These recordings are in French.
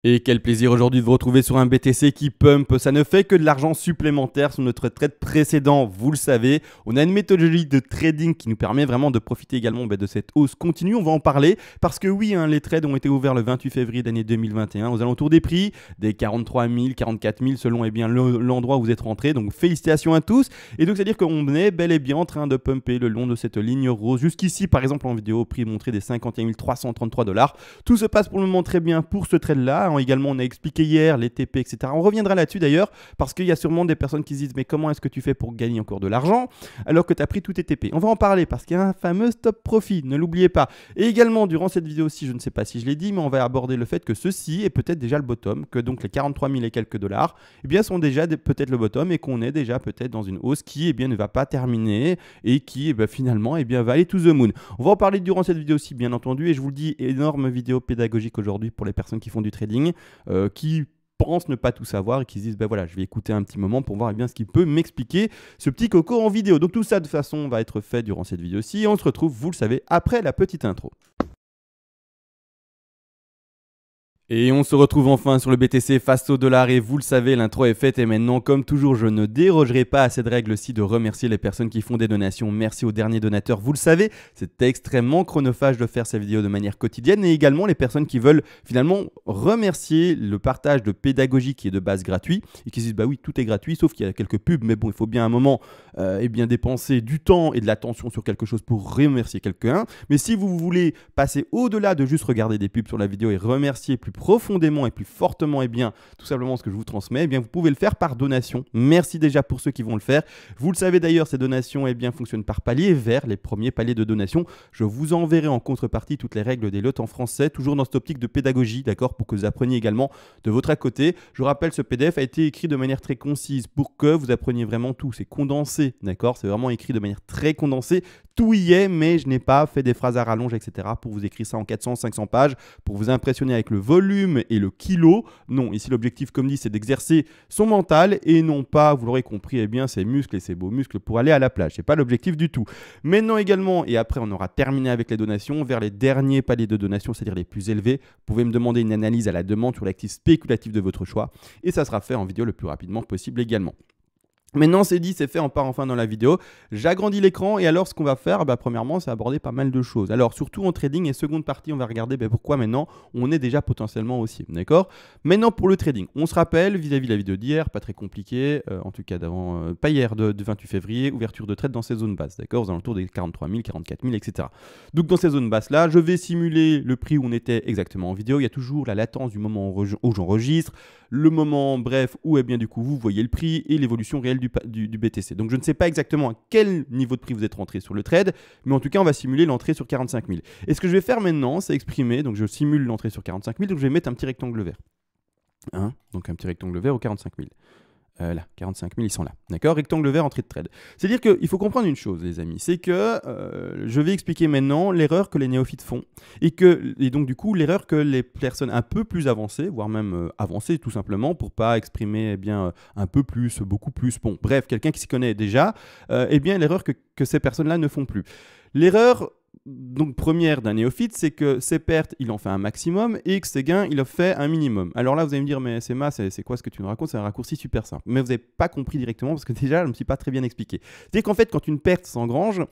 Et quel plaisir aujourd'hui de vous retrouver sur un BTC qui pump. Ça ne fait que de l'argent supplémentaire sur notre trade précédent, vous le savez. On a une méthodologie de trading qui nous permet vraiment de profiter également de cette hausse continue. On va en parler parce que oui, les trades ont été ouverts le 28 février d'année 2021 aux alentours des prix, des 43 000, 44 000 selon l'endroit où vous êtes rentré. Donc félicitations à tous. Et donc c'est-à-dire qu'on est bel et bien en train de pumper le long de cette ligne rose. Jusqu'ici, par exemple en vidéo, au prix montré des 51 333 $. Tout se passe pour le moment très bien pour ce trade-là. Également, on a expliqué hier les TP, etc. On reviendra là-dessus d'ailleurs, parce qu'il y a sûrement des personnes qui se disent mais comment est-ce que tu fais pour gagner encore de l'argent alors que tu as pris tous tes TP. On va en parler parce qu'il y a un fameux stop profit, ne l'oubliez pas. Et également, durant cette vidéo-ci, je ne sais pas si je l'ai dit, mais on va aborder le fait que ceci est peut-être déjà le bottom, que donc les 43 000 et quelques dollars eh bien, sont déjà peut-être le bottom et qu'on est déjà peut-être dans une hausse qui eh bien, ne va pas terminer et qui finalement eh bien, va aller to the moon. On va en parler durant cette vidéo-ci, bien entendu, et je vous le dis, énorme vidéo pédagogique aujourd'hui pour les personnes qui font du trading. Qui pensent ne pas tout savoir et qui se disent ben voilà, je vais écouter un petit moment pour voir bien ce qu'il peut m'expliquer ce petit coco en vidéo. Donc tout ça de façon va être fait durant cette vidéo-ci et on se retrouve, vous le savez, après la petite intro. Et on se retrouve enfin sur le BTC face au dollar et vous le savez, l'intro est faite et maintenant, comme toujours, je ne dérogerai pas à cette règle-ci de remercier les personnes qui font des donations. Merci aux derniers donateurs, vous le savez, c'est extrêmement chronophage de faire ces vidéos de manière quotidienne et également les personnes qui veulent finalement remercier le partage de pédagogie qui est de base gratuit et qui se disent bah oui, tout est gratuit sauf qu'il y a quelques pubs, mais bon, il faut bien un moment bien dépenser du temps et de l'attention sur quelque chose pour remercier quelqu'un. Mais si vous voulez passer au-delà de juste regarder des pubs sur la vidéo et remercier plus profondément et plus fortement et bien tout simplement ce que je vous transmets, eh bien vous pouvez le faire par donation. Merci déjà pour ceux qui vont le faire. Vous le savez d'ailleurs, ces donations eh bien fonctionnent par palier vers les premiers paliers de donation. Je vous enverrai en contrepartie toutes les règles des lots en français, toujours dans cette optique de pédagogie, d'accord, pour que vous appreniez également de votre à côté. Je rappelle, ce PDF a été écrit de manière très concise pour que vous appreniez vraiment tout. C'est condensé, d'accord, c'est vraiment écrit de manière très condensée. Tout y est, mais je n'ai pas fait des phrases à rallonge, etc. pour vous écrire ça en 400, 500 pages, pour vous impressionner avec le volume et le kilo. Non, ici l'objectif, comme dit, c'est d'exercer son mental et non pas, vous l'aurez compris, eh bien, ses muscles et ses beaux muscles pour aller à la plage. Ce n'est pas l'objectif du tout. Maintenant également, et après on aura terminé avec les donations, vers les derniers paliers de donation, c'est-à-dire les plus élevés, vous pouvez me demander une analyse à la demande sur l'actif spéculatif de votre choix et ça sera fait en vidéo le plus rapidement possible également. Maintenant c'est dit, c'est fait, on part enfin dans la vidéo. J'agrandis l'écran et alors ce qu'on va faire, premièrement c'est aborder pas mal de choses. Alors surtout en trading et seconde partie on va regarder pourquoi maintenant on est déjà potentiellement haussier, d'accord. Maintenant pour le trading, on se rappelle vis-à-vis de la vidéo d'hier, pas très compliqué, en tout cas d'avant, pas hier, de 28 février, ouverture de trade dans ces zones basses, d'accord, aux alentours des 43 000, 44 000, etc. Donc dans ces zones basses là, je vais simuler le prix où on était exactement en vidéo. Il y a toujours la latence du moment où j'enregistre, le moment bref où bien du coup vous voyez le prix et l'évolution réelle du BTC. Donc je ne sais pas exactement à quel niveau de prix vous êtes rentré sur le trade, mais en tout cas on va simuler l'entrée sur 45 000. Et ce que je vais faire maintenant, c'est exprimer, donc je simule l'entrée sur 45 000, donc je vais mettre un petit rectangle vert. Donc un petit rectangle vert aux 45 000. Là, 45 000, ils sont là. D'accord, rectangle vert, entrée de trade. C'est-à-dire qu'il faut comprendre une chose, les amis, c'est que je vais expliquer maintenant l'erreur que les néophytes font et donc du coup l'erreur que les personnes un peu plus avancées, voire même avancées tout simplement, pour pas exprimer un peu plus, beaucoup plus, bon, bref, quelqu'un qui s'y connaît déjà, l'erreur que ces personnes-là ne font plus. L'erreur donc première d'un néophyte, c'est que ses pertes, il en fait un maximum et que ses gains, il en fait un minimum. Alors là, vous allez me dire, mais c'est quoi ce que tu nous racontes? C'est un raccourci super simple. Mais vous n'avez pas compris directement parce que déjà, je ne me suis pas très bien expliqué. C'est-à-dire qu'en fait, quand une perte s'engrange,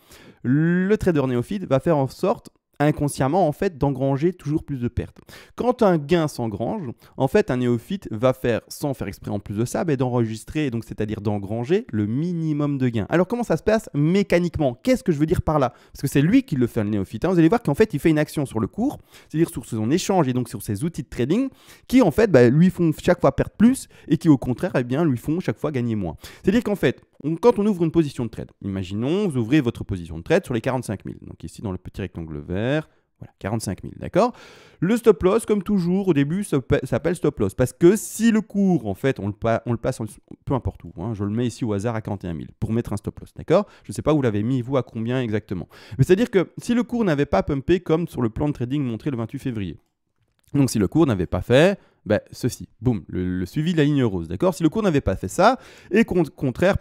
le trader néophyte va faire en sorte inconsciemment en fait d'engranger toujours plus de pertes. Quand un gain s'engrange, en fait un néophyte va faire, sans faire exprès en plus de ça, d'enregistrer, donc c'est-à-dire d'engranger le minimum de gains. Alors comment ça se passe mécaniquement? Qu'est-ce que je veux dire par là? Parce que c'est lui qui le fait, le néophyte. Vous allez voir qu'en fait il fait une action sur le cours, c'est-à-dire sur son échange et donc sur ses outils de trading, qui en fait lui font chaque fois perdre plus et qui au contraire lui font chaque fois gagner moins. C'est-à-dire qu'en fait, quand on ouvre une position de trade, imaginons vous ouvrez votre position de trade sur les 45 000, donc ici dans le petit rectangle vert, voilà, 45 000, d'accord. Le stop loss, comme toujours, au début, s'appelle stop loss. Parce que si le cours, en fait, on le passe peu importe où, je le mets ici au hasard à 41 000 pour mettre un stop loss, d'accord. Je ne sais pas où vous l'avez mis, vous, à combien exactement. Mais c'est-à-dire que si le cours n'avait pas pumpé comme sur le plan de trading montré le 28 février, donc si le cours n'avait pas fait ceci, boum, le suivi de la ligne rose, d'accord. Si le cours n'avait pas fait ça, et qu'au contraire,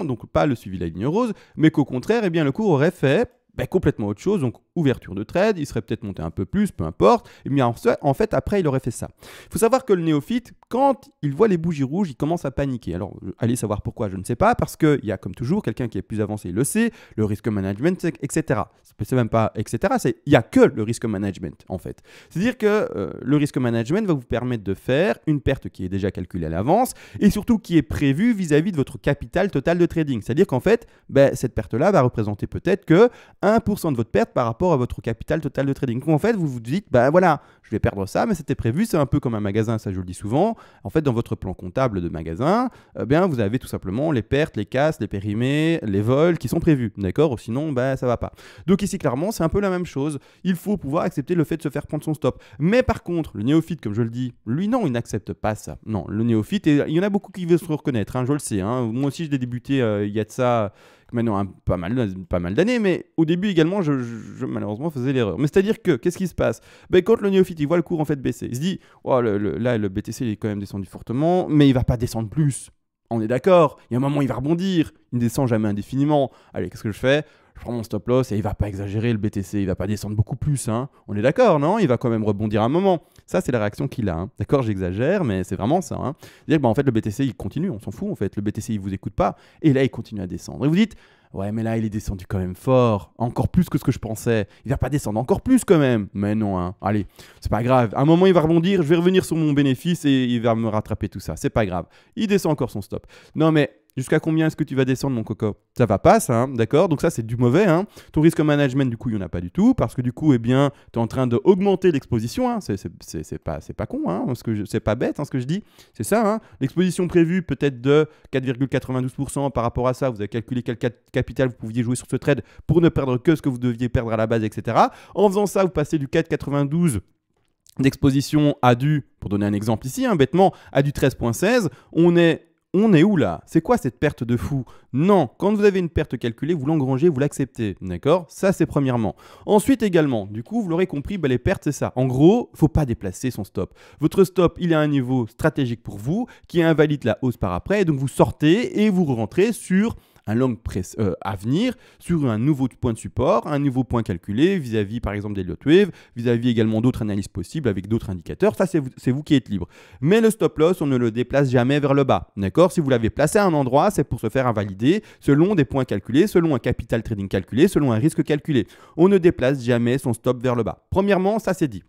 donc pas le suivi de la ligne rose, mais qu'au contraire, le cours aurait fait complètement autre chose, donc ouverture de trade, il serait peut-être monté un peu plus, peu importe, et bien en fait après il aurait fait ça. Il faut savoir que le néophyte, quand il voit les bougies rouges, il commence à paniquer. Alors allez savoir pourquoi, je ne sais pas, parce qu'il y a comme toujours quelqu'un qui est plus avancé, il le sait, le risk management, etc. C'est même pas etc, il n'y a que le risk management en fait. C'est-à-dire que le risk management va vous permettre de faire une perte qui est déjà calculée à l'avance et surtout qui est prévue vis-à-vis de votre capital total de trading. C'est-à-dire qu'en fait, cette perte-là va représenter peut-être que 1% de votre perte par rapport à votre capital total de trading. Donc en fait, vous vous dites, voilà, je vais perdre ça, mais c'était prévu, c'est un peu comme un magasin, ça je le dis souvent. En fait, dans votre plan comptable de magasin, vous avez tout simplement les pertes, les casses, les périmés, les vols qui sont prévus, d'accord? Sinon, ça va pas. Donc ici, clairement, c'est un peu la même chose. Il faut pouvoir accepter le fait de se faire prendre son stop. Mais par contre, le néophyte, comme je le dis, lui, non, il n'accepte pas ça. Non, le néophyte, et il y en a beaucoup qui veulent se reconnaître, hein, je le sais. Hein. Moi aussi, je l'ai débuté il y a de ça maintenant pas mal d'années, mais au début également, je malheureusement faisais l'erreur. Mais c'est-à-dire que, qu'est-ce qui se passe? Quand le néophyte, il voit le cours en fait baisser, il se dit, oh, là, le BTC, il est quand même descendu fortement, mais il va pas descendre plus. On est d'accord, il y a un moment, il va rebondir, il ne descend jamais indéfiniment. Allez, qu'est-ce que je fais? Je prends mon stop loss et il va pas exagérer le BTC, il va pas descendre beaucoup plus. Hein. On est d'accord, non? Il va quand même rebondir un moment. Ça, c'est la réaction qu'il a. Hein. D'accord, j'exagère, mais c'est vraiment ça. Hein. C'est-à-dire que, en fait, le BTC, il continue, on s'en fout. En fait, le BTC, il vous écoute pas. Et là, il continue à descendre. Et vous dites, ouais, mais là, il est descendu quand même fort, encore plus que ce que je pensais. Il va pas descendre encore plus quand même. Mais non, hein. Allez, c'est pas grave. À un moment, il va rebondir, je vais revenir sur mon bénéfice et il va me rattraper tout ça. C'est pas grave. Il descend encore son stop. Non, mais jusqu'à combien est-ce que tu vas descendre, mon coco? Ça va pas, ça, hein, d'accord? Donc ça, c'est du mauvais. Hein. Ton risque management, du coup, il n'y en a pas du tout, parce que du coup, tu es en train d'augmenter l'exposition. Hein. C'est pas con, hein, c'est pas bête, hein, ce que je dis. C'est ça, hein. L'exposition prévue peut-être de 4,92% par rapport à ça. Vous avez calculé quel capital vous pouviez jouer sur ce trade pour ne perdre que ce que vous deviez perdre à la base, etc. En faisant ça, vous passez du 4,92 d'exposition à du, pour donner un exemple ici, hein, bêtement, à du 13,16. On est où là? C'est quoi cette perte de fou? Non, quand vous avez une perte calculée, vous l'engrangez, vous l'acceptez, d'accord? Ça, c'est premièrement. Ensuite également, du coup, vous l'aurez compris, les pertes, c'est ça. En gros, il ne faut pas déplacer son stop. Votre stop, il est à un niveau stratégique pour vous, qui invalide la hausse par après, et donc vous sortez et vous rentrez sur un long press à venir, sur un nouveau point de support, un nouveau point calculé vis-à-vis par exemple des Elliott Wave, vis-à-vis également d'autres analyses possibles avec d'autres indicateurs. Ça, c'est vous qui êtes libre. Mais le stop loss, on ne le déplace jamais vers le bas. D'accord? Si vous l'avez placé à un endroit, c'est pour se faire invalider selon des points calculés, selon un capital trading calculé, selon un risque calculé. On ne déplace jamais son stop vers le bas. Premièrement, ça c'est dit.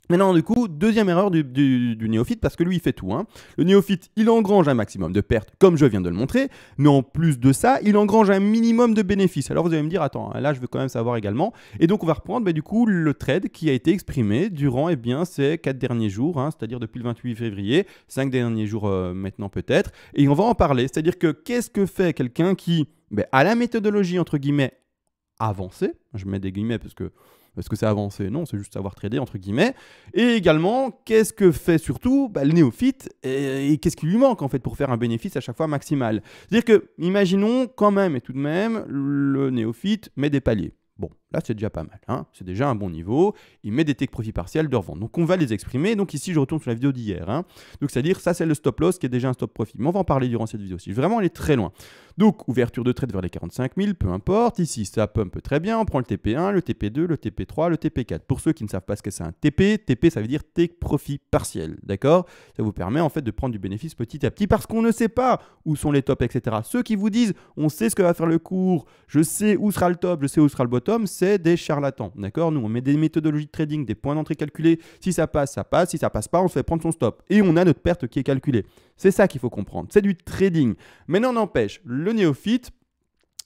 Maintenant, du coup, deuxième erreur du néophyte, parce que lui, il fait tout. Hein. Le néophyte, il engrange un maximum de pertes, comme je viens de le montrer, mais en plus de ça, il engrange un minimum de bénéfices. Alors, vous allez me dire, attends, là, je veux quand même savoir également. Et donc, on va reprendre, du coup, le trade qui a été exprimé durant, ces 4 derniers jours, hein, c'est-à-dire depuis le 28 février, 5 derniers jours maintenant peut-être. Et on va en parler. C'est-à-dire que qu'est-ce que fait quelqu'un qui a la méthodologie, entre guillemets, avancée? Je mets des guillemets parce que c'est avancé? Non, c'est juste savoir trader, entre guillemets. Et également, qu'est-ce que fait surtout le néophyte et qu'est-ce qui lui manque, en fait, pour faire un bénéfice à chaque fois maximal? C'est-à-dire que, imaginons quand même, et tout de même, le néophyte met des paliers. Bon, là, c'est déjà pas mal. Hein. C'est déjà un bon niveau. Il met des take profit partiels de revente. Donc, on va les exprimer. Donc, ici, je retourne sur la vidéo d'hier. Hein. Donc, c'est-à-dire, ça, c'est le stop loss qui est déjà un stop profit. Mais on va en parler durant cette vidéo aussi. Je vais vraiment aller très loin. Donc, ouverture de trade vers les 45 000, peu importe. Ici, ça pump très bien. On prend le TP1, le TP2, le TP3, le TP4. Pour ceux qui ne savent pas ce que c'est un TP, TP, ça veut dire take profit partiel. D'accord? Ça vous permet, en fait, de prendre du bénéfice petit à petit parce qu'on ne sait pas où sont les tops, etc. Ceux qui vous disent, on sait ce que va faire le cours, je sais où sera le top, je sais où sera le bottom, c'est des charlatans. D'accord? Nous, on met des méthodologies de trading, des points d'entrée calculés. Si ça passe, ça passe. Si ça passe pas, on se fait prendre son stop. Et on a notre perte qui est calculée. C'est ça qu'il faut comprendre. C'est du trading. Maintenant, n'empêche, le néophyte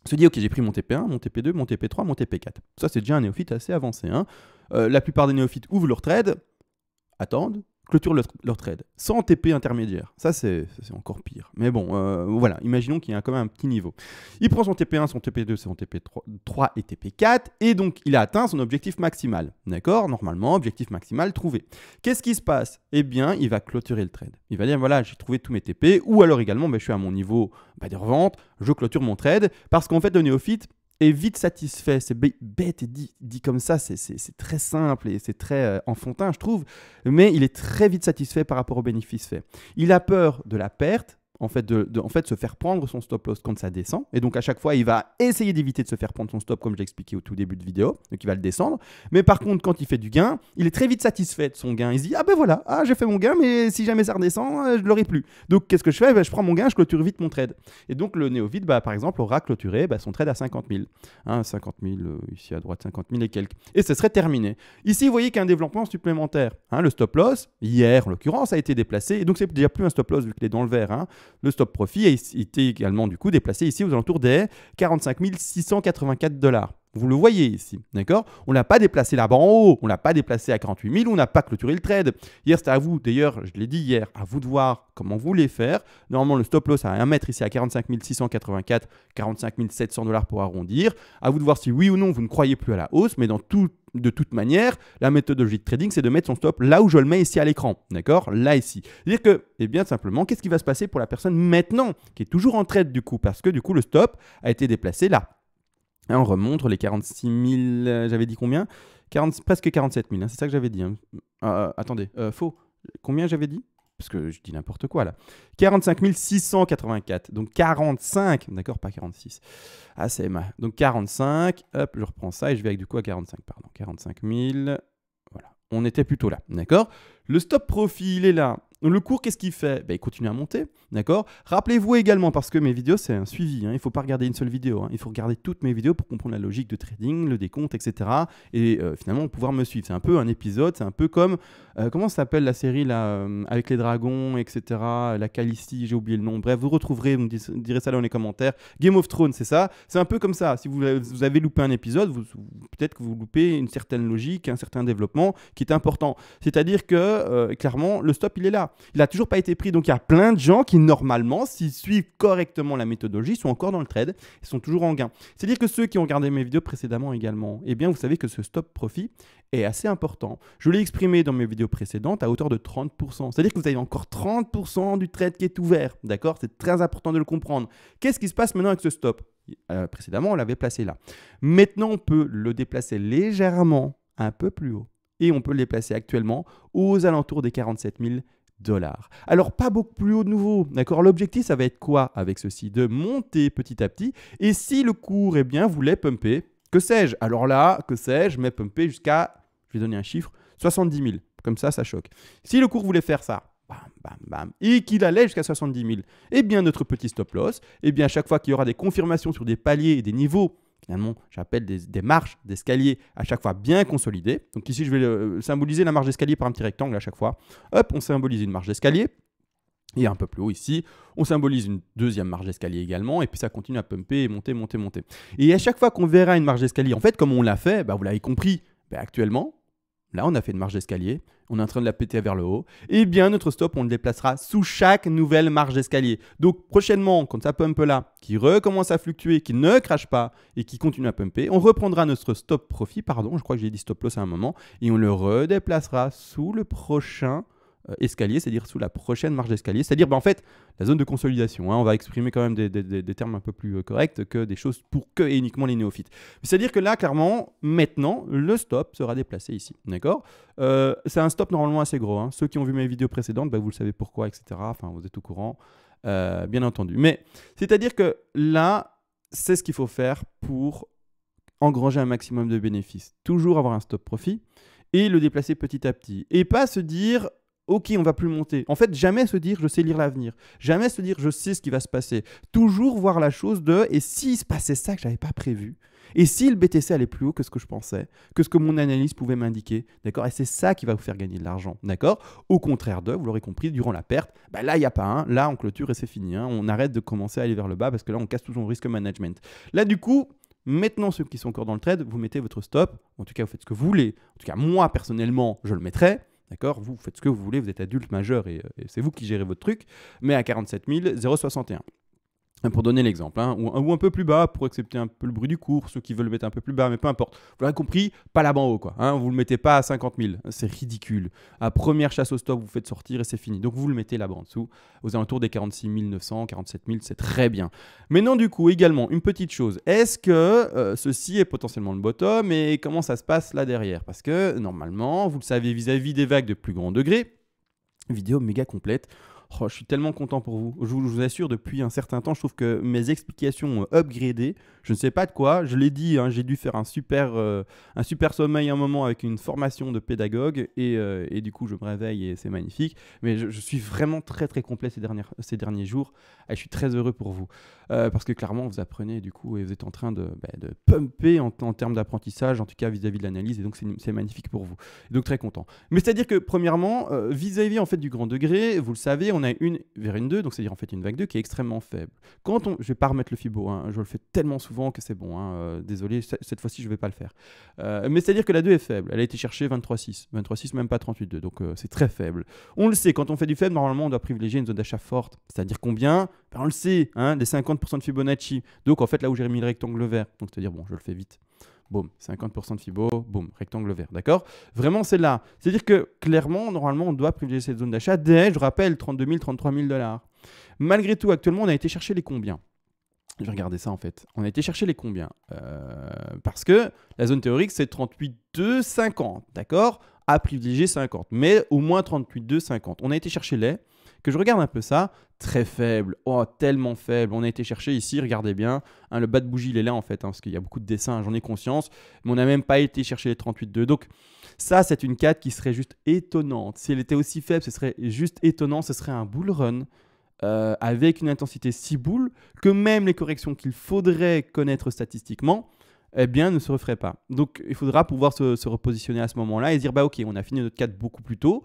se dit, ok, j'ai pris mon TP1, mon TP2, mon TP3, mon TP4. Ça, c'est déjà un néophyte assez avancé. Hein. La plupart des néophytes ouvrent leur trade, attendent, clôturent leur trade, sans TP intermédiaire. Ça, c'est encore pire. Mais bon, voilà, imaginons qu'il y a quand même un petit niveau. Il prend son TP1, son TP2, son TP3 et TP4, et donc il a atteint son objectif maximal. D'accord? Normalement, objectif maximal trouvé. Qu'est-ce qui se passe? Eh bien, il va clôturer le trade. Il va dire, voilà, j'ai trouvé tous mes TP, ou alors également, je suis à mon niveau de revente, je clôture mon trade, parce qu'en fait, le néophyte est vite satisfait. C'est bête et dit comme ça, c'est très simple et c'est très enfantin, je trouve, mais il est très vite satisfait par rapport aux bénéfices faits. Il a peur de la perte en fait, en fait se faire prendre son stop loss quand ça descend. Et donc à chaque fois, il va essayer d'éviter de se faire prendre son stop comme je l'ai expliqué au tout début de vidéo. Donc il va le descendre. Mais par contre, quand il fait du gain, il est très vite satisfait de son gain. Il se dit, ah ben voilà, j'ai fait mon gain, mais si jamais ça redescend, je ne l'aurai plus. Donc qu'est-ce que je fais? Je prends mon gain, je clôture vite mon trade. Et donc le néophyte, par exemple, aura clôturé son trade à 50 000. 50 000, ici à droite, 50 000 et quelques. Et ce serait terminé. Ici, vous voyez qu'il y a un développement supplémentaire. Le stop loss, hier en l'occurrence, a été déplacé. Et donc c'est déjà plus un stop loss vu qu'il est dans le vert. Le stop profit a été également du coup déplacé ici aux alentours des 45 684 $. Vous le voyez ici, d'accord? On ne l'a pas déplacé là-bas en haut, on ne l'a pas déplacé à 48 000, on n'a pas clôturé le trade. Hier, c'était à vous, d'ailleurs, je l'ai dit hier, à vous de voir comment vous voulez faire. Normalement, le stop loss à 1 mètre ici à 45 684, 45 700 $ pour arrondir. À vous de voir si oui ou non vous ne croyez plus à la hausse, mais de toute manière, la méthodologie de trading, c'est de mettre son stop là où je le mets ici à l'écran, d'accord? Là, ici. C'est-à-dire que, eh bien, simplement, qu'est-ce qui va se passer pour la personne maintenant, qui est toujours en trade du coup, parce que du coup, le stop a été déplacé là. On remonte les 46 000, j'avais dit combien? Presque 47 000, c'est ça que j'avais dit. Attendez, faux. Combien j'avais dit? Parce que je dis n'importe quoi là. 45 684, donc 45, d'accord, pas 46. C'est mal. Donc 45, hop, je reprends ça et je vais du coup à 45, pardon. 45 000, voilà. On était plutôt là, d'accord? Le stop profit, il est là. Le cours, qu'est-ce qu'il fait? Il continue à monter, d'accord? Rappelez-vous également, parce que mes vidéos, c'est un suivi. Il ne faut pas regarder une seule vidéo. Il faut regarder toutes mes vidéos pour comprendre la logique de trading, le décompte, etc. Et finalement, pouvoir me suivre. C'est un peu un épisode, c'est un peu comme... comment s'appelle la série là, avec les dragons, etc. La Khaleesi, j'ai oublié le nom. Bref, vous retrouverez, vous me direz ça dans les commentaires. Game of Thrones, c'est ça? C'est un peu comme ça. Si vous avez loupé un épisode, peut-être que vous loupez une certaine logique, un certain développement qui est important. C'est-à-dire que, clairement, le stop, il est là. Il n'a toujours pas été pris, donc il y a plein de gens qui, normalement, s'ils suivent correctement la méthodologie, sont encore dans le trade, ils sont toujours en gain. C'est-à-dire que ceux qui ont regardé mes vidéos précédemment également, eh bien, vous savez que ce stop profit est assez important. Je l'ai exprimé dans mes vidéos précédentes à hauteur de 30%. C'est-à-dire que vous avez encore 30% du trade qui est ouvert, d'accord? C'est très important de le comprendre. Qu'est-ce qui se passe maintenant avec ce stop? Précédemment, on l'avait placé là. Maintenant, on peut le déplacer légèrement un peu plus haut. Et on peut le déplacer actuellement aux alentours des 47 000 $. Alors, pas beaucoup plus haut de nouveau, d'accord? L'objectif, ça va être quoi avec ceci? De monter petit à petit. Et si le cours, eh bien, voulait pumper, que sais-je? Alors là, que sais-je? Mais pumper jusqu'à, je vais donner un chiffre, 70 000. Comme ça choque. Si le cours voulait faire ça, bam, bam, bam, et qu'il allait jusqu'à 70 000, eh bien, notre petit stop loss, eh bien, à chaque fois qu'il y aura des confirmations sur des paliers et des niveaux, finalement, j'appelle des marches d'escalier à chaque fois bien consolidées. Donc ici, je vais symboliser la marche d'escalier par un petit rectangle à chaque fois. Hop, on symbolise une marche d'escalier. Et un peu plus haut ici, on symbolise une deuxième marche d'escalier également. Et puis ça continue à pumper et monter, monter, monter. Et à chaque fois qu'on verra une marche d'escalier, en fait, comme on l'a fait, vous l'avez compris, actuellement, là, on a fait une marche d'escalier. On est en train de la péter vers le haut. Et bien, notre stop, on le déplacera sous chaque nouvelle marche d'escalier. Donc, prochainement, quand ça pumpe là, qui recommence à fluctuer, qui ne crache pas et qui continue à pumper, on reprendra notre stop profit, pardon, je crois que j'ai dit stop loss à un moment, et on le redéplacera sous le prochain escalier, c'est-à-dire sous la prochaine marche d'escalier, c'est-à-dire en fait la zone de consolidation. On va exprimer quand même des termes un peu plus corrects que des choses pour que et uniquement les néophytes. C'est-à-dire que là, clairement, maintenant, le stop sera déplacé ici. D'accord? C'est un stop normalement assez gros. Ceux qui ont vu mes vidéos précédentes, vous le savez pourquoi, etc. Enfin, vous êtes au courant, bien entendu. Mais c'est-à-dire que là, c'est ce qu'il faut faire pour engranger un maximum de bénéfices. Toujours avoir un stop profit et le déplacer petit à petit. Et pas se dire... Ok, on va plus monter. En fait, jamais se dire je sais lire l'avenir. Jamais se dire je sais ce qui va se passer. Toujours voir la chose de et s'il se passait ça que j'avais pas prévu. Et si le BTC allait plus haut que ce que je pensais, que ce que mon analyse pouvait m'indiquer, d'accord? Et c'est ça qui va vous faire gagner de l'argent, d'accord? Au contraire de, vous l'aurez compris, durant la perte, là il n'y a pas un, là on clôture et c'est fini. On arrête de commencer à aller vers le bas parce que là on casse tout son risque management. Là du coup, maintenant ceux qui sont encore dans le trade, vous mettez votre stop. En tout cas, vous faites ce que vous voulez. En tout cas, moi personnellement, je le mettrai. D'accord? Vous faites ce que vous voulez, vous êtes adulte majeur et c'est vous qui gérez votre truc, mais à 47 061. Pour donner l'exemple, ou un peu plus bas pour accepter un peu le bruit du cours, ceux qui veulent le mettre un peu plus bas, mais peu importe. Vous l'avez compris, pas là-bas en haut, quoi. Vous ne le mettez pas à 50 000, c'est ridicule. À première chasse au stop, vous faites sortir et c'est fini. Donc vous le mettez là-bas en dessous, aux alentours des 46 900, 47 000, c'est très bien. Maintenant, du coup, également, une petite chose. Est-ce que ceci est potentiellement le bottom et comment ça se passe là derrière? Parce que normalement, vous le savez, vis-à-vis des vagues de plus grand degré, vidéo méga complète. Oh, je suis tellement content pour vous. Je vous assure, depuis un certain temps, je trouve que mes explications ont upgradé. Je ne sais pas de quoi. Je l'ai dit, hein, j'ai dû faire un super sommeil un moment avec une formation de pédagogue. Et du coup, je me réveille et c'est magnifique. Mais je suis vraiment très, très complet ces derniers jours. Et je suis très heureux pour vous. Parce que clairement, vous apprenez du coup et vous êtes en train de pumper en termes d'apprentissage, en tout cas vis-à-vis de l'analyse. Et donc, c'est magnifique pour vous. Et donc, très content. Mais c'est-à-dire que, premièrement, vis-à-vis en fait, du grand degré, vous le savez, on a une vers une 2, donc c'est-à-dire en fait une vague 2 qui est extrêmement faible. Je ne vais pas remettre le fibo, hein, je le fais tellement souvent que c'est bon. Hein, désolé, cette fois-ci, je ne vais pas le faire. Mais c'est-à-dire que la 2 est faible. Elle a été cherchée 23,6. 23,6, même pas 38,2. Donc, c'est très faible. On le sait, quand on fait du faible, normalement, on doit privilégier une zone d'achat forte. C'est-à-dire combien? On le sait, hein, des 50% de Fibonacci. Donc, en fait, là où j'ai mis le rectangle vert, donc c'est-à-dire, bon, je le fais vite. Boum, 50% de Fibo, boum, rectangle vert, d'accord? Vraiment, c'est là. C'est-à-dire que, clairement, normalement, on doit privilégier cette zone d'achat dès, je rappelle, 32 000, 33 000 $. Malgré tout, actuellement, on a été chercher les combien? Je vais regarder ça, en fait. On a été chercher les combien? Parce que la zone théorique, c'est 38,2, 50, d'accord? À privilégier 50, mais au moins 38,2, 50. On a été chercher les... Que je regarde un peu ça, très faible, oh tellement faible. On a été chercher ici, regardez bien, hein, le bas de bougie il est là en fait, hein, parce qu'il y a beaucoup de dessins, hein, j'en ai conscience, mais on n'a même pas été chercher les 38,2. Donc ça c'est une 4 qui serait juste étonnante. Si elle était aussi faible, ce serait juste étonnant, ce serait un bull run avec une intensité si boule que même les corrections qu'il faudrait connaître statistiquement, eh bien, ne se referait pas. Donc, il faudra pouvoir se repositionner à ce moment-là et dire, bah ok, on a fini notre 4 beaucoup plus tôt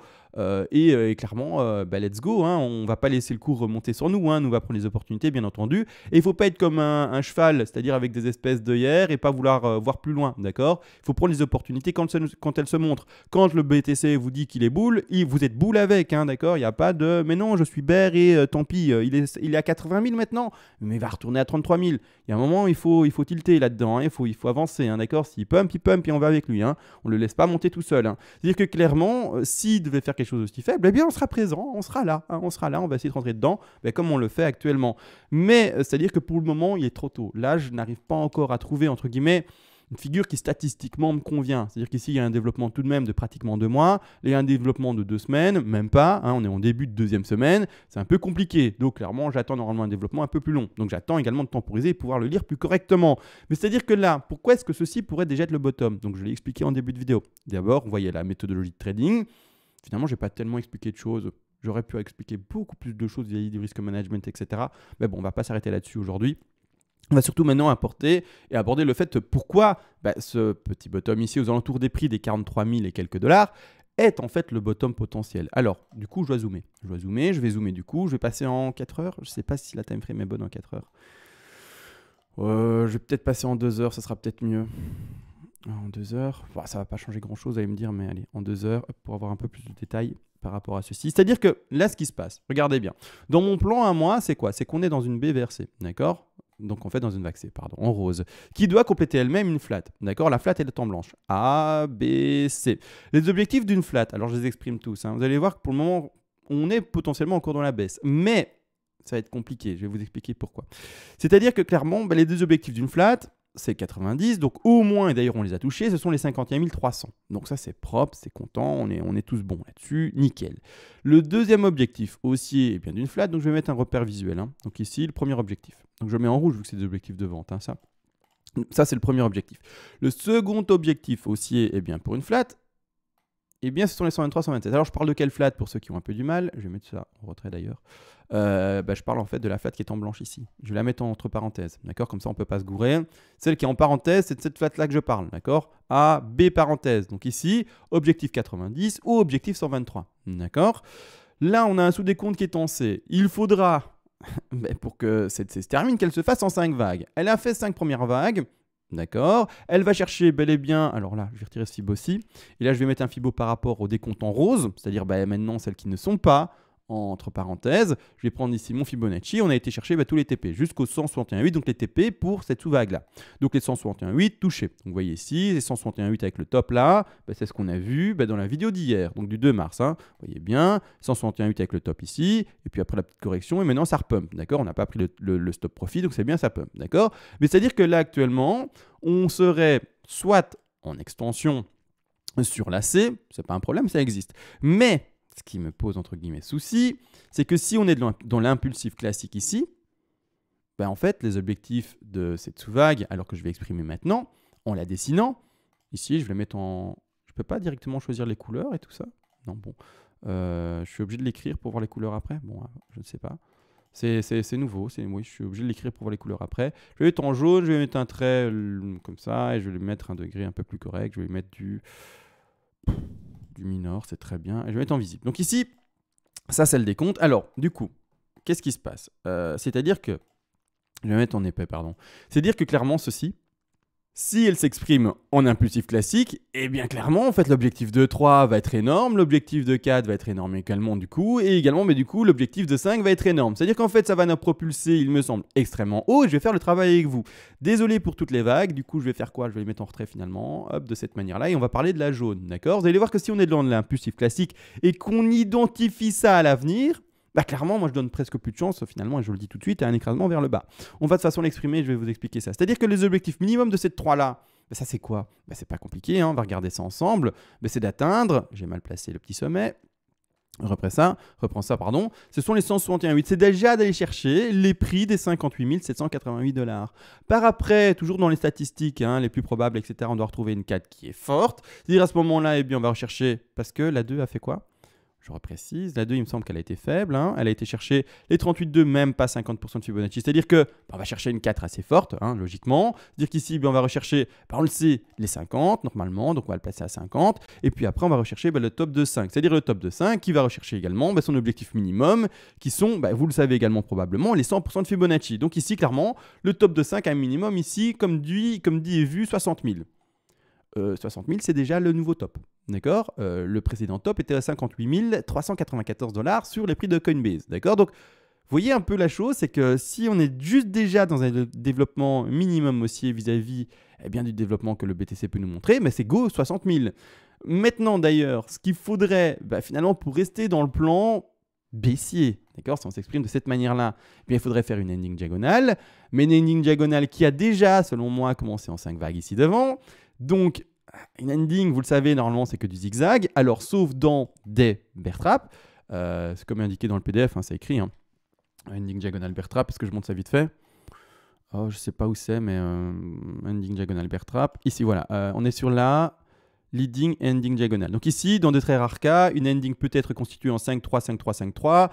et clairement, let's go, hein, on ne va pas laisser le cours remonter sur nous, hein, nous on va prendre les opportunités, bien entendu. Et il ne faut pas être comme un cheval, c'est-à-dire avec des espèces d'œillères et pas vouloir voir plus loin, d'accord? Il faut prendre les opportunités quand elles se montrent. Quand le BTC vous dit qu'il est boule, vous êtes boule avec, hein, d'accord? Il n'y a pas de, mais non, je suis bear et tant pis, il est à 80 000 maintenant, mais il va retourner à 33 000. Il y a un moment, il faut tilter là-dedans, hein, il faut avancer, hein, d'accord? S'il pump et on va avec lui, hein. On ne le laisse pas monter tout seul, hein. C'est-à-dire que clairement, s'il devait faire quelque chose aussi faible, eh bien on sera présent, on sera là, hein, on va essayer de rentrer dedans, comme on le fait actuellement. Mais c'est-à-dire que pour le moment, il est trop tôt. Là, je n'arrive pas encore à trouver, entre guillemets, une figure qui statistiquement me convient. C'est-à-dire qu'ici, il y a un développement tout de même de pratiquement 2 mois, il y a un développement de 2 semaines, même pas, hein, on est en début de deuxième semaine, c'est un peu compliqué. Donc clairement, j'attends normalement un développement un peu plus long. Donc j'attends également de temporiser et pouvoir le lire plus correctement. Mais c'est-à-dire que là, pourquoi est-ce que ceci pourrait déjà être le bottom? Donc je l'ai expliqué en début de vidéo. D'abord, vous voyez la méthodologie de trading. Finalement, je n'ai pas tellement expliqué de choses. J'aurais pu expliquer beaucoup plus de choses vis-à-vis du risk management, etc. Mais bon, on ne va pas s'arrêter là-dessus aujourd'hui. On va surtout maintenant aborder le fait pourquoi ce petit bottom ici aux alentours des prix des 43 000 et quelques dollars est en fait le bottom potentiel. Alors, du coup, je dois zoomer. Je vais zoomer du coup. Je vais passer en 4 heures. Je ne sais pas si la time frame est bonne en 4 heures. Je vais peut-être passer en 2 heures. Ça sera peut-être mieux. En 2 heures. Bon, ça ne va pas changer grand-chose, vous allez me dire, mais allez, en 2 heures pour avoir un peu plus de détails par rapport à ceci. C'est-à-dire que là, ce qui se passe, regardez bien. Dans mon plan à moi, c'est quoi? C'est qu'on est dans une baie versée, d'accord? Donc en fait dans une vague C, pardon, en rose, qui doit compléter elle-même une flat. D'accord? La flat elle est en blanche. A, B, C. Les objectifs d'une flat, alors je les exprime tous. Hein. Vous allez voir que pour le moment, on est potentiellement encore dans la baisse. Mais ça va être compliqué, je vais vous expliquer pourquoi. C'est-à-dire que clairement, les deux objectifs d'une flat, c'est 90, donc au moins, et d'ailleurs on les a touchés, ce sont les 51 300. Donc ça c'est propre, c'est content, on est tous bons là-dessus, nickel. Le deuxième objectif haussier est bien d'une flat, donc je vais mettre un repère visuel. Hein. Donc ici, le premier objectif. Donc je le mets en rouge vu que c'est des objectifs de vente, hein, ça. Ça c'est le premier objectif. Le second objectif haussier est bien pour une flat. Eh bien, ce sont les 123, 127. Alors, je parle de quelle flat pour ceux qui ont un peu du mal? Je vais mettre ça en retrait d'ailleurs. Je parle en fait de la flat qui est en blanche ici. Je vais la mettre entre parenthèses, d'accord? Comme ça, on ne peut pas se gourer. Celle qui est en parenthèse, c'est de cette flat-là que je parle, d'accord? A, B parenthèse. Donc ici, objectif 90 ou objectif 123, d'accord? Là, on a un sous-décompte qui est en C. Il faudra, pour que cette C se termine, qu'elle se fasse en 5 vagues. Elle a fait 5 premières vagues. D'accord. Elle va chercher bel et bien, alors là, je vais retirer ce Fibo aussi. Et là, je vais mettre un Fibo par rapport aux décomptes en rose, c'est-à-dire maintenant celles qui ne sont pas entre parenthèses. Je vais prendre ici mon Fibonacci. On a été chercher tous les TP jusqu'au 161,8, donc les TP pour cette sous-vague-là. Donc les 161,8 touchés. Donc vous voyez ici, les 161,8 avec le top là, c'est ce qu'on a vu dans la vidéo d'hier, donc du 2 mars. Hein. Vous voyez bien, 161,8 avec le top ici, et puis après la petite correction, et maintenant ça repump. D'accord? On n'a pas pris le stop profit, donc c'est bien, ça pump. D'accord? Mais c'est-à-dire que là, actuellement, on serait soit en extension sur la C, c'est pas un problème, ça existe. Mais Ce qui me pose entre guillemets souci, c'est que si on est dans l'impulsif classique ici, ben en fait, les objectifs de cette sous-vague, alors que je vais exprimer maintenant, en la dessinant, ici, je vais mettre en... Je peux pas directement choisir les couleurs et tout ça? Non, bon. Je suis obligé de l'écrire pour voir les couleurs après? Bon, je ne sais pas. C'est nouveau, oui, je suis obligé de l'écrire pour voir les couleurs après. Je vais mettre en jaune, je vais mettre un trait comme ça, et je vais mettre un degré un peu plus correct. Je vais mettre du minor, c'est très bien. Et je vais mettre en visible. Donc ici, ça, c'est le décompte. Alors, du coup, qu'est-ce qui se passe? C'est-à-dire que... Je vais mettre en épais, pardon. C'est-à-dire que clairement, ceci, si elle s'exprime en impulsif classique, eh bien clairement, en fait, l'objectif de 3 va être énorme, l'objectif de 4 va être énorme également du coup, et également, mais du coup, l'objectif de 5 va être énorme. C'est-à-dire qu'en fait, ça va nous propulser, il me semble, extrêmement haut, et je vais faire le travail avec vous. Désolé pour toutes les vagues, du coup, je vais faire quoi? Je vais les mettre en retrait finalement, hop, de cette manière-là, et on va parler de la jaune, d'accord? Vous allez voir que si on est dans l'impulsif classique, et qu'on identifie ça à l'avenir, bah clairement, moi je donne presque plus de chance finalement, et je vous le dis tout de suite, à un écrasement vers le bas. On va de toute façon l'exprimer, je vais vous expliquer ça. C'est-à-dire que les objectifs minimum de ces trois-là, bah ça c'est quoi? Bah c'est pas compliqué, hein, on va regarder ça ensemble. Bah c'est d'atteindre, j'ai mal placé le petit sommet, reprends ça, ce sont les 161,8. C'est déjà d'aller chercher les prix des 58 788 $. Par après, toujours dans les statistiques, hein, les plus probables, etc., on doit retrouver une 4 qui est forte. C'est-à-dire à ce moment-là, eh bien, on va rechercher, parce que la 2 a fait quoi? Je reprécise, la 2, il me semble qu'elle a été faible. Hein. Elle a été chercher les 38,2, même pas 50% de Fibonacci. C'est-à-dire que on va chercher une 4 assez forte, hein, logiquement. C'est-à-dire qu'ici, on va rechercher, on le sait, les 50 normalement. Donc, on va le placer à 50. Et puis après, on va rechercher le top de 5. C'est-à-dire le top de 5 qui va rechercher également son objectif minimum, qui sont, vous le savez également probablement, les 100% de Fibonacci. Donc ici, clairement, le top de 5 a un minimum ici, comme dit et vu, 60 000. 60 000, c'est déjà le nouveau top. D'accord, le précédent top était à 58 394 $ sur les prix de Coinbase. D'accord, donc vous voyez un peu la chose, c'est que si on est juste déjà dans un développement minimum haussier vis-à-vis du développement que le BTC peut nous montrer, mais c'est go 60 000. Maintenant d'ailleurs, ce qu'il faudrait finalement pour rester dans le plan baissier, d'accord, si on s'exprime de cette manière-là, il faudrait faire une ending diagonale, mais une ending diagonale qui a déjà, selon moi, commencé en 5 vagues ici devant. Donc, une ending, vous le savez, normalement, c'est que du zigzag. Alors, sauf dans des bear traps. C'est comme indiqué dans le PDF, hein, c'est écrit. Hein. Ending diagonale bear trap, est-ce que je montre ça vite fait? Oh, je sais pas où c'est, mais ending diagonale bear trap. Ici, voilà. On est sur la leading ending diagonale. Donc ici, dans de très rares cas, une ending peut être constituée en 5-3, 5-3, 5-3,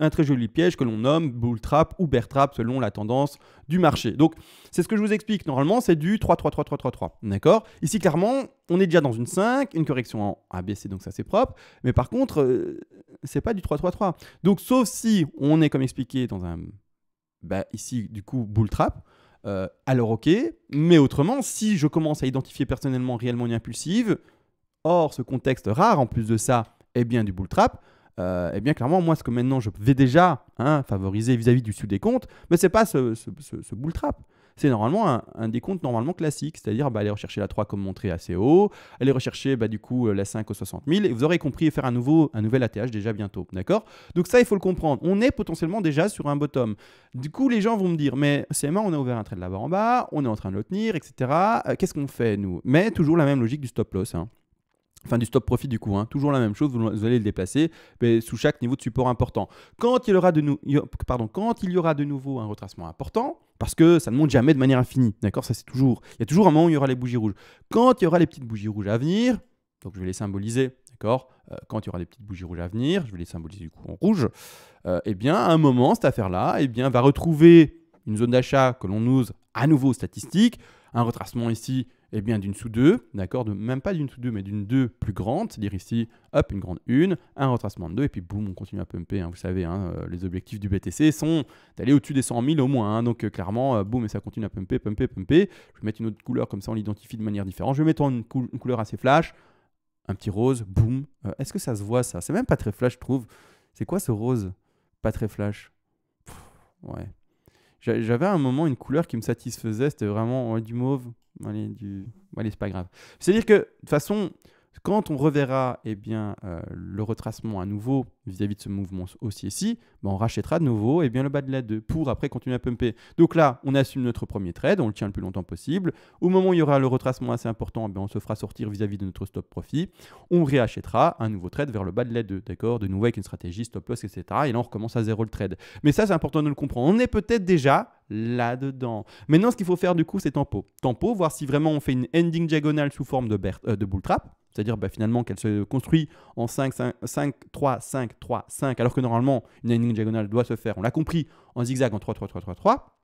un très joli piège que l'on nomme bull trap ou bear trap selon la tendance du marché. Donc, c'est ce que je vous explique. Normalement, c'est du 3-3-3-3-3-3. D'accord? Ici, clairement, on est déjà dans une 5, une correction en ABC, donc ça c'est propre. Mais par contre, c'est pas du 3-3-3. Donc, sauf si on est, comme expliqué, dans un, ici, du coup, bull trap, alors ok, mais autrement, si je commence à identifier personnellement réellement une impulsive, hors ce contexte rare, en plus de ça, du bull trap, clairement, moi, ce que maintenant je vais déjà favoriser vis-à-vis du sous des comptes, mais c'est pas ce bull trap. C'est normalement un décompte normalement classique, c'est-à-dire aller rechercher la 3 comme montré assez haut, aller rechercher du coup la 5 aux 60 000, et vous aurez compris, faire un nouvel ATH déjà bientôt, d'accord? Donc ça, il faut le comprendre. On est potentiellement déjà sur un bottom. Du coup, les gens vont me dire, mais CMA, on a ouvert un trade là-bas en bas, on est en train de le tenir, etc. Qu'est-ce qu'on fait, nous? Mais toujours la même logique du stop loss, hein. Enfin, du stop profit du coup, hein. Toujours la même chose, vous allez le déplacer sous chaque niveau de support important. Quand il y aura de nouveau un retracement important, parce que ça ne monte jamais de manière infinie, d'accord, ça c'est toujours, il y a toujours un moment où il y aura les bougies rouges. Quand il y aura les petites bougies rouges à venir, donc je vais les symboliser, d'accord, quand il y aura des petites bougies rouges à venir, je vais les symboliser du coup en rouge, à un moment, cette affaire-là, va retrouver une zone d'achat que l'on use à nouveau statistique, un retracement ici, d'une sous 2, d'accord, même pas d'une sous 2, mais d'une 2 plus grande, c'est-à-dire ici, hop, une grande 1, un retracement de 2, et puis boum, on continue à pumper, hein, vous savez, les objectifs du BTC sont d'aller au-dessus des 100 000 au moins, hein, donc clairement, boum, et ça continue à pumper. Je vais mettre une autre couleur, comme ça on l'identifie de manière différente, je vais mettre une couleur assez flash, un petit rose, boum, est-ce que ça se voit ça? C'est même pas très flash, je trouve. C'est quoi ce rose? Pas très flash. Ouais. J'avais à un moment une couleur qui me satisfaisait, c'était vraiment du mauve. Allez, c'est pas grave. C'est-à-dire que, de toute façon, Quand on reverra le retracement à nouveau vis-à-vis de ce mouvement haussier ici, on rachètera de nouveau le bas de la 2 pour après continuer à pumper. Donc là, on assume notre premier trade, on le tient le plus longtemps possible. Au moment où il y aura le retracement assez important, on se fera sortir vis-à-vis de notre stop profit. On réachètera un nouveau trade vers le bas de la 2, d'accord? De nouveau avec une stratégie stop loss, etc. Et là, on recommence à zéro le trade. Mais ça, c'est important de le comprendre. On est peut-être déjà là-dedans. Maintenant, ce qu'il faut faire du coup, c'est tempo. Tempo, voir si vraiment on fait une ending diagonale sous forme de bull trap. C'est-à-dire finalement qu'elle se construit en 5, 5, 5, 3, 5, 3, 5, alors que normalement, une ending diagonale doit se faire, on l'a compris, en zigzag en 3, 3, 3, 3, 3.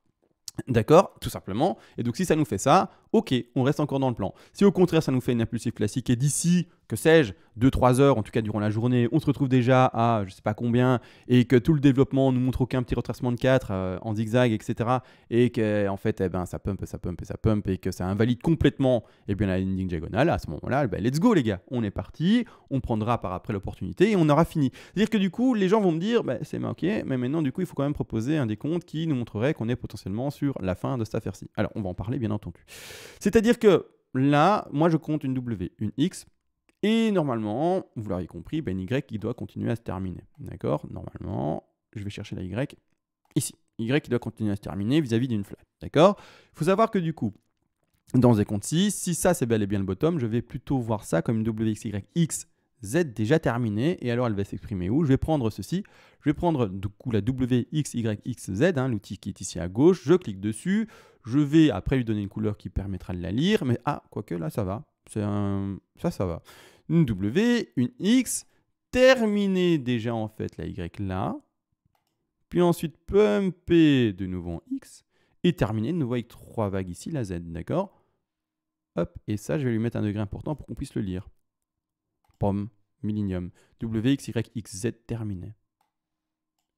D'accord, tout simplement. Et donc, si ça nous fait ça, ok, on reste encore dans le plan. Si au contraire, ça nous fait une impulsive classique et d'ici, que sais-je, 2-3 heures, en tout cas durant la journée, on se retrouve déjà à je sais pas combien et que tout le développement nous montre aucun petit retracement de 4 en zigzag, etc. Et qu'en fait, ça pump, ça pump et ça pump et que ça invalide complètement la ending diagonale, à ce moment-là, let's go les gars, on est parti, on prendra par après l'opportunité et on aura fini. C'est-à-dire que du coup, les gens vont me dire, c'est ok, mais maintenant du coup, il faut quand même proposer un décompte qui nous montrerait qu'on est potentiellement sur la fin de cette affaire-ci. Alors, on va en parler bien entendu. C'est-à-dire que là, moi je compte une W, une X, et normalement, vous l'aurez compris, une Y qui doit continuer à se terminer. D'accord? Normalement, je vais chercher la Y ici. Y qui doit continuer à se terminer vis-à-vis d'une flat. D'accord? Il faut savoir que du coup, dans des comptes 6, si ça c'est bel et bien le bottom, je vais plutôt voir ça comme une WXYX Z déjà terminée. Et alors elle va s'exprimer où? Je vais prendre ceci. Je vais prendre du coup la WXYXZ, l'outil qui est ici à gauche. Je clique dessus. Je vais après lui donner une couleur qui permettra de la lire. Mais quoique là ça va. Ça va. Une W, une X, terminer déjà en fait la Y là. Puis ensuite pumper de nouveau en X. Et terminer de nouveau avec 3 vagues ici, la Z, d'accord? Hop, et ça je vais lui mettre un degré important pour qu'on puisse le lire. Pom, millénium, WXYXZ terminé.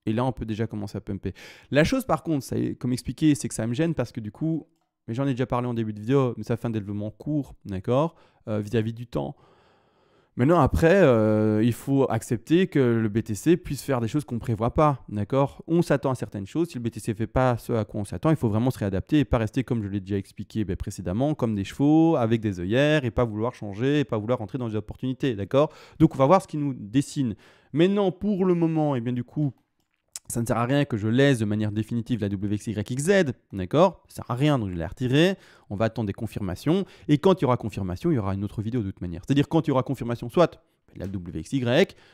Et là, on peut déjà commencer à pumper. La chose, par contre, comme expliqué, c'est que ça me gêne parce que du coup, mais j'en ai déjà parlé en début de vidéo, mais ça fait un développement court, d'accord, vis-à-vis du temps. Maintenant, après, il faut accepter que le BTC puisse faire des choses qu'on ne prévoit pas, d'accord? On s'attend à certaines choses. Si le BTC ne fait pas ce à quoi on s'attend, il faut vraiment se réadapter et pas rester, comme je l'ai déjà expliqué précédemment, comme des chevaux, avec des œillères et pas vouloir changer et pas vouloir rentrer dans des opportunités, d'accord? Donc, on va voir ce qui nous dessine. Maintenant, pour le moment, du coup, ça ne sert à rien que je laisse de manière définitive la WXYXZ, d'accord? Ça ne sert à rien, donc je l'ai retiré. On va attendre des confirmations. Et quand il y aura confirmation, il y aura une autre vidéo de toute manière. C'est-à-dire quand il y aura confirmation, soit la WXY,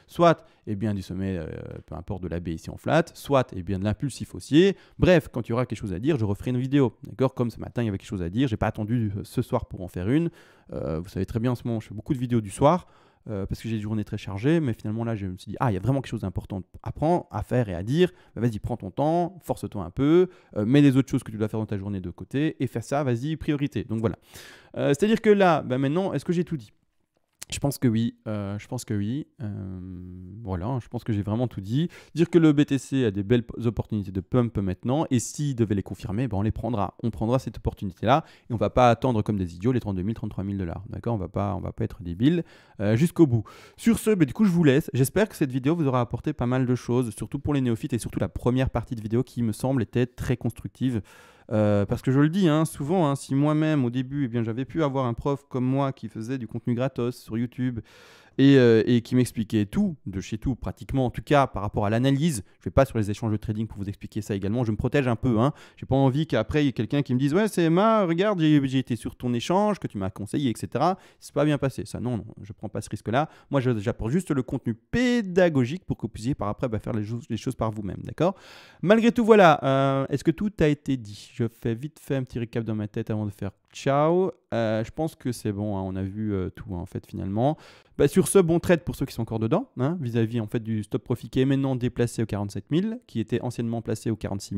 soit du sommet, peu importe, de la B ici en flat, soit de l'impulsif haussier. Bref, quand il y aura quelque chose à dire, je referai une vidéo. D'accord? Comme ce matin, il y avait quelque chose à dire. Je n'ai pas attendu ce soir pour en faire une. Vous savez très bien, en ce moment, je fais beaucoup de vidéos du soir. Parce que j'ai des journées très chargées, mais finalement là je me suis dit, il y a vraiment quelque chose d'important à faire et à dire, vas-y prends ton temps, force-toi un peu, mets les autres choses que tu dois faire dans ta journée de côté et fais ça, vas-y, priorité. Donc voilà. C'est-à-dire que là, maintenant, est-ce que j'ai tout dit? Je pense que oui. Voilà, je pense que j'ai vraiment tout dit. Dire que le BTC a des belles opportunités de pump maintenant, et s'il devait les confirmer, on les prendra. On prendra cette opportunité-là, et on ne va pas attendre comme des idiots les 32 000, 33 000 $. D'accord? On va pas être débiles jusqu'au bout. Sur ce, du coup, je vous laisse. J'espère que cette vidéo vous aura apporté pas mal de choses, surtout pour les néophytes, et surtout la première partie de vidéo qui me semble était très constructive. Parce que je le dis souvent, si moi-même au début j'avais pu avoir un prof comme moi qui faisait du contenu gratos sur YouTube et qui m'expliquait tout, de chez tout pratiquement, en tout cas par rapport à l'analyse. Je ne vais pas sur les échanges de trading pour vous expliquer ça également, je me protège un peu. Je n'ai pas envie qu'après il y ait quelqu'un qui me dise « Ouais, c'est Emma, regarde, j'ai été sur ton échange, que tu m'as conseillé, etc. » C'est pas bien passé. Ça, non, je ne prends pas ce risque-là. Moi, j'apporte juste le contenu pédagogique pour que vous puissiez par après faire les choses par vous-même. D'accord? Malgré tout, voilà. Est-ce que tout a été dit? Je fais vite fait un petit récap dans ma tête avant de faire ciao. Je pense que c'est bon, on a vu tout en fait finalement. Sur ce, bon trade pour ceux qui sont encore dedans, vis-à-vis en fait du stop profit qui est maintenant déplacé au 47 000, qui était anciennement placé au 46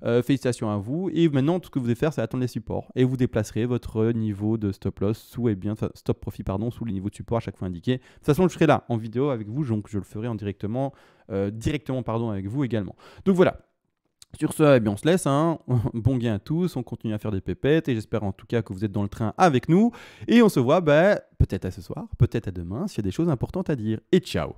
000. Félicitations à vous. Et maintenant, tout ce que vous devez faire, c'est attendre les supports. Et vous déplacerez votre niveau de stop loss sous, stop profit, sous les niveaux de support à chaque fois indiqués. De toute façon, je serai là en vidéo avec vous, donc je le ferai directement avec vous également. Donc voilà. Sur ce, on se laisse. Bon gain à tous, on continue à faire des pépettes et j'espère en tout cas que vous êtes dans le train avec nous. Et on se voit peut-être à ce soir, peut-être à demain, s'il y a des choses importantes à dire. Et ciao!